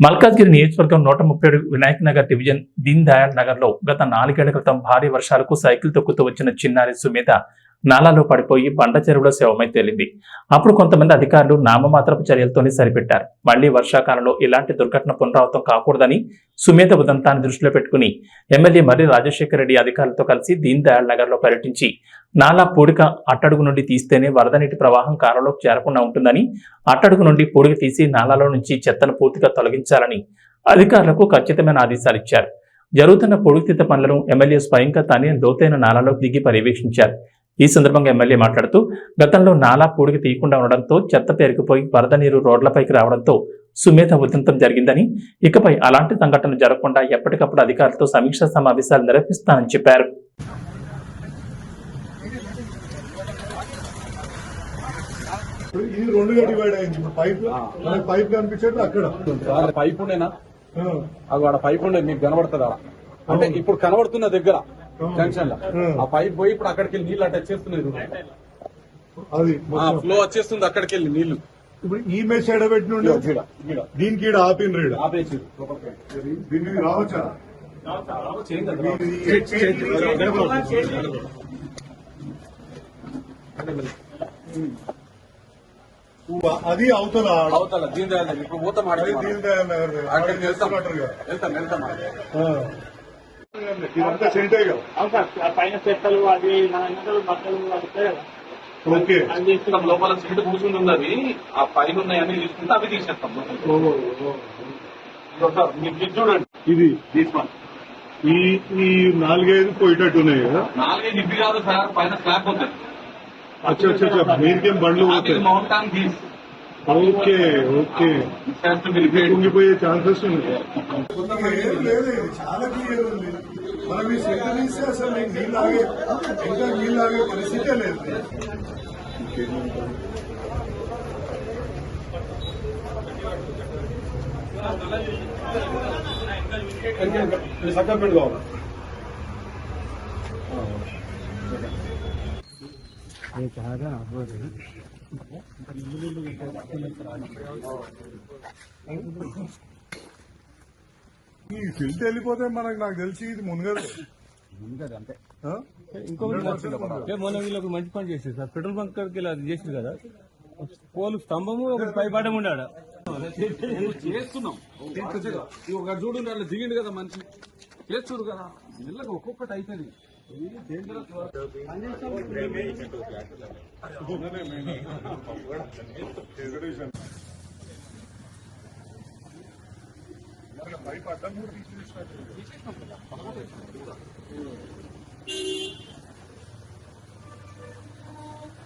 మల్కాజ్గిరి నియోజకవర్గం 137 వినాయక్ నగర్ డివిజన్ దీన్ దయాళ్ నగర్ లో గత 4 ఏళ్ల క్రితం భారీ వర్షాలకు సైకిల్ తొక్కుతూ వచ్చిన చిన్నారి సుమేధ నాలాలో పడిపోయి బండ చెరువులో శవమై తేలింది. అప్పుడు కొంతమంది అధికారులు నామమాత్రపు చర్యలతోనే సరిపెట్టారు. మళ్లీ వర్షాకాలంలో ఇలాంటి దుర్ఘటన పునరావృతం కాకూడదని సుమేధ ఉదంతాన్ని దృష్టిలో పెట్టుకుని ఎమ్మెల్యే మర్రి రాజశేఖర రెడ్డి అధికారులతో కలిసి దీన్ దయాళ్ నగర్ లో పర్యటించి నాలా పూడిక అట్టడుగు నుండి తీస్తేనే వరద నీటి ప్రవాహం కాలంలోకి చేరకుండా ఉంటుందని, అట్టడుగు నుండి పూడిక తీసి నాలాలో నుంచి చెత్తను పూర్తిగా తొలగించాలని అధికారులకు ఖచ్చితమైన ఆదేశాలు ఇచ్చారు. జరుగుతున్న పూడికతీత పనులను ఎమ్మెల్యే స్వయంగా తానే లోతైన నాలాలోకి దిగి పర్యవేక్షించారు. ఈ సందర్భంగా ఎమ్మెల్యే మాట్లాడుతూ గతంలో నాలా పూడిక తీయకుండా ఉండడంతో చెత్త పేరుకుపోయి వరద నీరు రోడ్లపైకి రావడంతో సుమేధ ఉదంతం జరిగిందని, ఇకపై అలాంటి సంఘటనలు జరగకుండా ఎప్పటికప్పుడు అధికారులతో సమీక్షా సమావేశాలు నిర్వహిస్తానని చెప్పారు. పైప్ ఉండే మీకు కనబడుతుందా అంటే ఇప్పుడు కనబడుతున్న దగ్గర జంక్షన్ లో ఆ పైప్ పోయి ఇప్పుడు అక్కడికి వెళ్ళి నీళ్ళు అటాచ్ చేస్తున్నాయి. అది ఫ్లో వచ్చేస్తుంది అక్కడికి వెళ్ళి నీళ్లు. ఇప్పుడు ఈ మెష్ ఎడబెట్టిన దీనికి ఆపిన ఆపేసి దీనికి రావచ్చా? అది అవతల అవతల దీని దయాళ్ ఇప్పుడు పోతాం ఇదంతా సెంటే కదా పైన చెత్తలు అది బట్టలు ఓకే లోపల సీటు కూర్చుని ఉన్నది ఆ పైన ఉన్నాయని తీసుకుంటే అవి తీసేస్తాం. మీకు చూడండి ఇది తీసుకోండి. ఈ 4-5 పోయేటట్టు ఉన్నాయి కదా. 4-5 ఇవి కాదు సార్, పైన స్లాబ్ పోతుంది. అచ్చా మీరికేం బండ్లు పోతాయి. మౌంటాన్ తీసి ఓకే ఓకే కుంగిపోయే ఛాన్సెస్ ఉన్నాయి. చాలా క్లియర్ ఉంది. మనం ఈ సెంటర్ ఇస్తే అసలు నీళ్ళు ఆగే పరిస్థితే లేదు. సక్కర్మెంట్ కావాలి. ఈ ఫిల్ట్ వెళ్ళిపోతే నాకు తెలిసి ఇది మునగదు అంతే. ఇంకొకటి మొన్న వీళ్ళకి మంచి పని చేసేది సార్, పెట్రోల్ బంక్ కాడికి వెళ్ళి అది చేసింది కదా, పోలు స్తంభము ఒక పైపాటం ఉండాడ చేస్తున్నాం. ఒక చూడు అట్లా దిగిండు కదా మనిషి చేస్తుడు కదా, ఇళ్ళకి ఒక్కొక్కటి అయిపోయింది. పైప్ అడ్డం కూడా తీసేసినట్టు